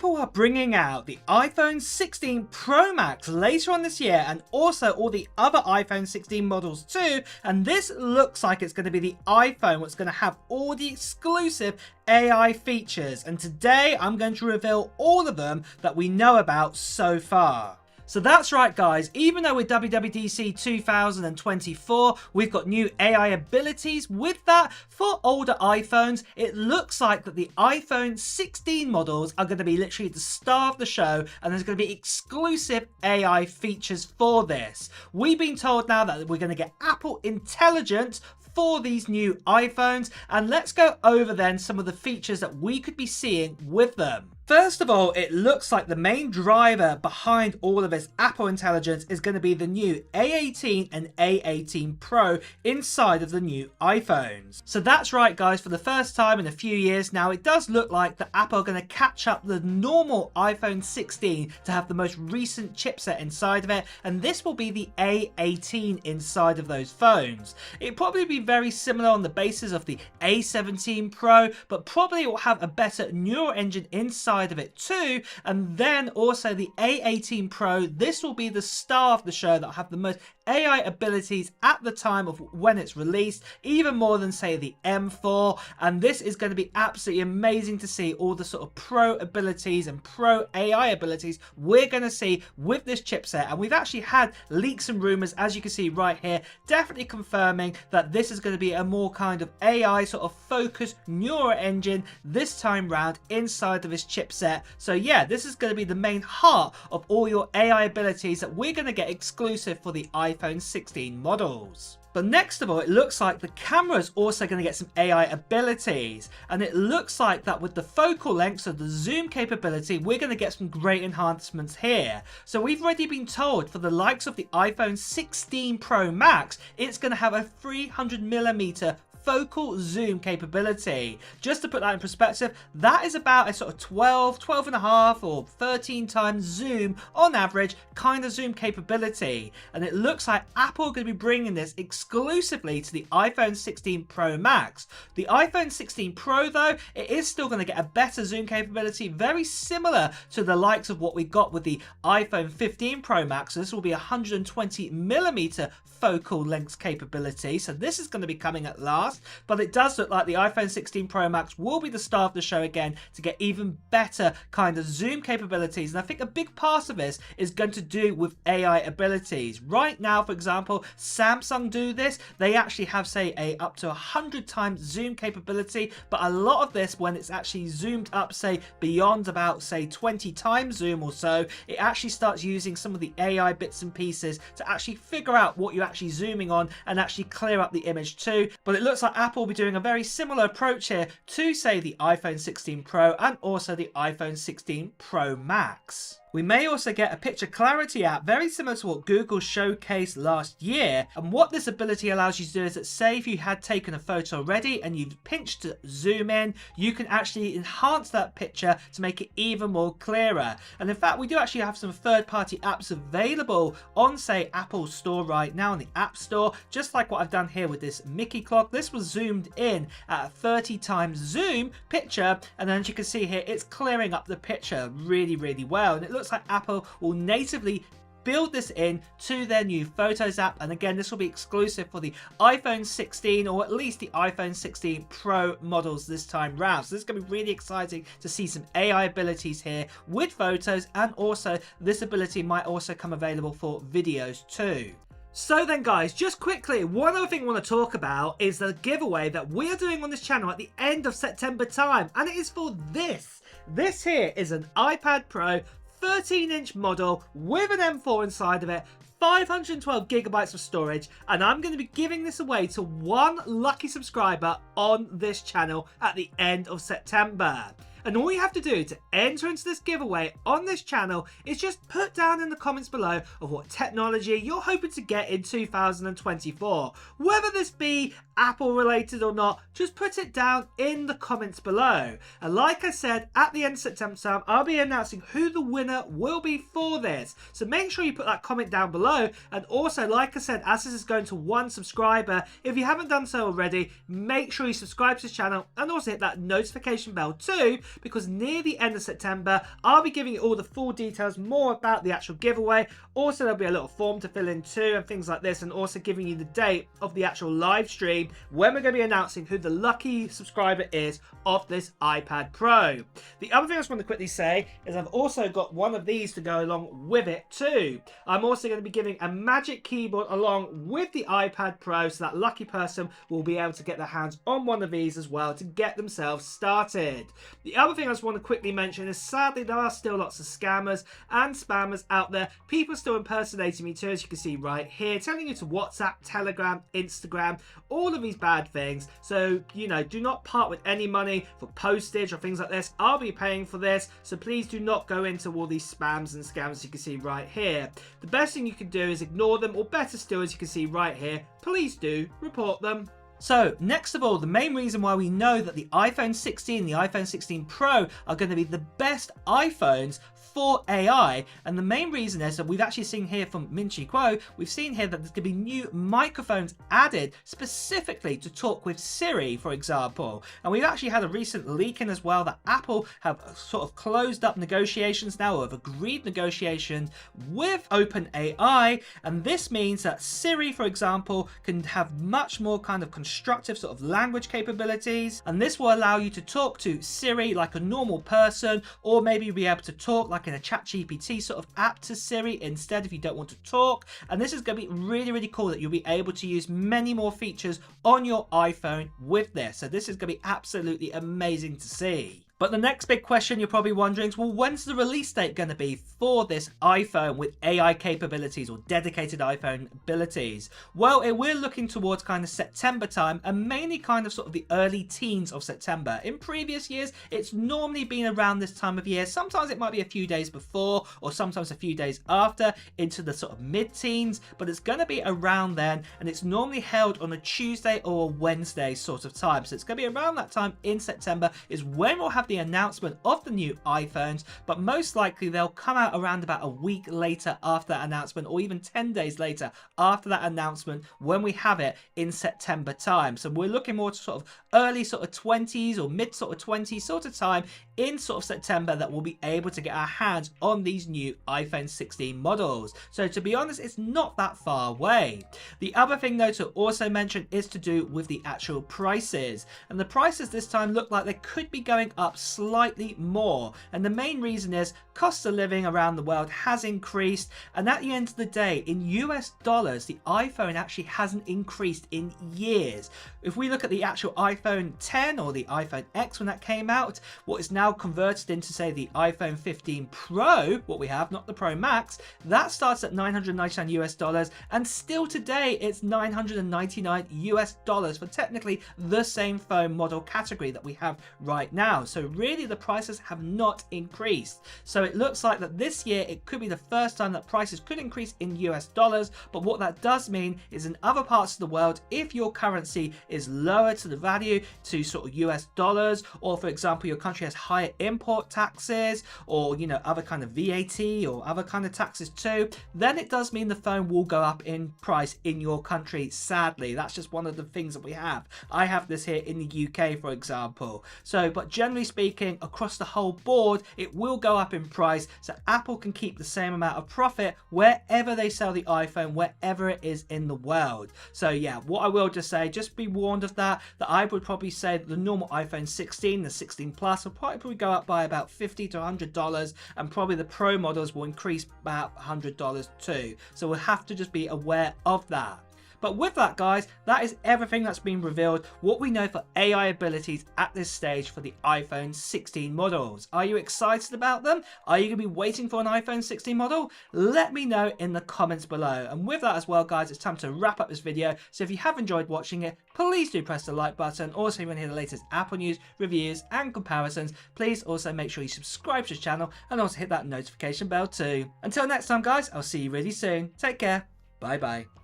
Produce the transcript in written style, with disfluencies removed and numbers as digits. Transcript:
Apple are bringing out the iPhone 16 Pro Max later on this year, and also all the other iPhone 16 models too, and this looks like it's going to be the iPhone that's going to have all the exclusive AI features, and today I'm going to reveal all of them that we know about so far. So that's right guys, even though with WWDC 2024 we've got new AI abilities, with that for older iPhones it looks like that the iPhone 16 models are going to be literally the star of the show, and there's going to be exclusive AI features for this. We've been told now that we're going to get Apple Intelligence for these new iPhones, and let's go over then some of the features that we could be seeing with them. First of all, it looks like the main driver behind all of this Apple Intelligence is going to be the new A18 and A18 Pro inside of the new iPhones. So that's right guys, for the first time in a few years now, it does look like that Apple are going to catch up the normal iPhone 16 to have the most recent chipset inside of it, and this will be the A18 inside of those phones. It'll probably be very similar on the basis of the A17 Pro, but probably it will have a better neural engine inside of it too, and then also the A18 Pro, this will be the star of the show that will have the most AI abilities at the time of when it's released, even more than say the M4, and this is going to be absolutely amazing to see all the sort of pro abilities and pro AI abilities we're going to see with this chipset. And we've actually had leaks and rumors, as you can see right here, definitely confirming that this is going to be a more kind of AI sort of focused neural engine this time round inside of this chipset. So yeah, this is going to be the main heart of all your AI abilities that we're going to get exclusive for the iPhone 16 models. But next of all, it looks like the camera's also going to get some AI abilities, and it looks like that with the focal length, so the zoom capability, we're going to get some great enhancements here. So we've already been told for the likes of the iPhone 16 Pro Max, it's going to have a 300mm focal zoom capability. Just to put that in perspective, that is about a sort of 12 and a half or 13 times zoom on average kind of zoom capability, and it looks like Apple are going to be bringing this exclusively to the iPhone 16 Pro Max. The iPhone 16 Pro though, it is still going to get a better zoom capability, very similar to the likes of what we got with the iPhone 15 Pro Max. So this will be 120mm focal length capability, so this is going to be coming at last. But it does look like the iPhone 16 Pro Max will be the star of the show again to get even better kind of zoom capabilities, and I think a big part of this is going to do with AI abilities. Right now, for example, Samsung do this. They actually have say a up to 100 times zoom capability, but a lot of this, when it's actually zoomed up say beyond about say 20 times zoom or so, it actually starts using some of the AI bits and pieces to actually figure out what you're actually zooming on and actually clear up the image too. But it looks like Apple will be doing a very similar approach here to say the iPhone 16 Pro and also the iPhone 16 Pro Max. We may also get a picture clarity app very similar to what Google showcased last year, and what this ability allows you to do is that say if you had taken a photo already and you've pinched to zoom in, you can actually enhance that picture to make it even more clearer. And in fact, we do actually have some third-party apps available on say Apple's store right now in the App Store, just like what I've done here with this Mickey clock. This was zoomed in at a 30 times zoom picture, and then as you can see here, it's clearing up the picture really well, and it looks like Apple will natively build this in to their new Photos app. And again, this will be exclusive for the iPhone 16 or at least the iPhone 16 Pro models this time round. So this is going to be really exciting to see some AI abilities here with photos, and also this ability might also come available for videos too. So then guys, just quickly, one other thing I want to talk about is the giveaway that we are doing on this channel at the end of September time, and it is for this. This here is an iPad Pro 13-inch model with an M4 inside of it, 512 gigabytes of storage, and I'm going to be giving this away to one lucky subscriber on this channel at the end of September. And all you have to do to enter into this giveaway on this channel is just put down in the comments below of what technology you're hoping to get in 2024. Whether this be Apple related or not, just put it down in the comments below. And like I said, at the end of September time, I'll be announcing who the winner will be for this. So make sure you put that comment down below. And also, like I said, as this is going to 1 subscriber, if you haven't done so already, make sure you subscribe to this channel and also hit that notification bell too, because near the end of September, I'll be giving you all the full details, more about the actual giveaway. Also, there'll be a little form to fill in too and things like this, and also giving you the date of the actual live stream when we're going to be announcing who the lucky subscriber is of this iPad Pro. The other thing I just want to quickly say is I've also got one of these to go along with it too. I'm also going to be giving a magic keyboard along with the iPad Pro, so that lucky person will be able to get their hands on one of these as well to get themselves started. The other thing I just want to quickly mention is sadly there are still lots of scammers and spammers out there. People are still impersonating me too, as you can see right here, telling you to WhatsApp, Telegram, Instagram, all of these bad things. So, you know, do not part with any money for postage or things like this. I'll be paying for this, so please do not go into all these spams and scams you can see right here. The best thing you can do is ignore them, or better still, as you can see right here, please do report them. So, next of all, the main reason why we know that the iPhone 16 and the iPhone 16 Pro are going to be the best iPhones for AI, and the main reason is that we've actually seen here from Minchi Kuo, we've seen here that there's going to be new microphones added specifically to talk with Siri, for example. And we've actually had a recent leak in as well that Apple have sort of closed up negotiations now, or have agreed negotiations with OpenAI, and this means that Siri, for example, can have much more kind of constructive sort of language capabilities, and this will allow you to talk to Siri like a normal person, or maybe be able to talk like in a ChatGPT sort of app to Siri instead if you don't want to talk. And this is going to be really, really cool that you'll be able to use many more features on your iPhone with this. So this is going to be absolutely amazing to see. But the next big question you're probably wondering is, well, when's the release date going to be for this iPhone with AI capabilities, or dedicated iPhone abilities? Well, we're looking towards kind of September time, and mainly kind of sort of the early teens of September. In previous years, it's normally been around this time of year. Sometimes it might be a few days before, or sometimes a few days after, into the sort of mid-teens, but it's going to be around then, and it's normally held on a Tuesday or a Wednesday sort of time. So it's going to be around that time in September is when we'll have the announcement of the new iPhones, but most likely they'll come out around about a week later after that announcement, or even 10 days later after that announcement, when we have it in September time. So we're looking more to sort of early sort of 20s or mid sort of 20s sort of time in sort of September that we'll be able to get our hands on these new iPhone 16 models. So to be honest, it's not that far away. The other thing though to also mention is to do with the actual prices, and the prices this time look like they could be going up slightly more, and the main reason is cost of living around the world has increased, and at the end of the day, in US dollars, the iPhone actually hasn't increased in years. If we look at the actual iPhone 10 or the iPhone X when that came out, what is now converted into, say, the iPhone 15 Pro, what we have, not the Pro Max, that starts at 999 US dollars, and still today it's 999 US dollars for technically the same phone model category that we have right now. So really the prices have not increased. So it looks like that this year it could be the first time that prices could increase in US dollars, but what that does mean is in other parts of the world, if your currency is lower to the value to sort of US dollars, or for example your country has higher import taxes, or you know, other kind of VAT or other kind of taxes too, then it does mean the phone will go up in price in your country. Sadly, that's just one of the things that we have. I have this here in the UK, for example. So but generally speaking, across the whole board, it will go up in price, so Apple can keep the same amount of profit wherever they sell the iPhone, wherever it is in the world. So yeah, what I will just say, just be warned of that I would probably say that the normal iPhone 16, the 16 Plus, will probably go up by about $50 to $100, and probably the Pro models will increase about $100 too. So we'll have to just be aware of that. But with that, guys, that is everything that's been revealed, what we know for AI abilities at this stage for the iPhone 16 models. Are you excited about them? Are you going to be waiting for an iPhone 16 model? Let me know in the comments below. And with that as well, guys, it's time to wrap up this video. So if you have enjoyed watching it, please do press the like button. Also, if you want to hear the latest Apple news, reviews, and comparisons, please also make sure you subscribe to the channel and also hit that notification bell too. Until next time, guys, I'll see you really soon. Take care. Bye-bye.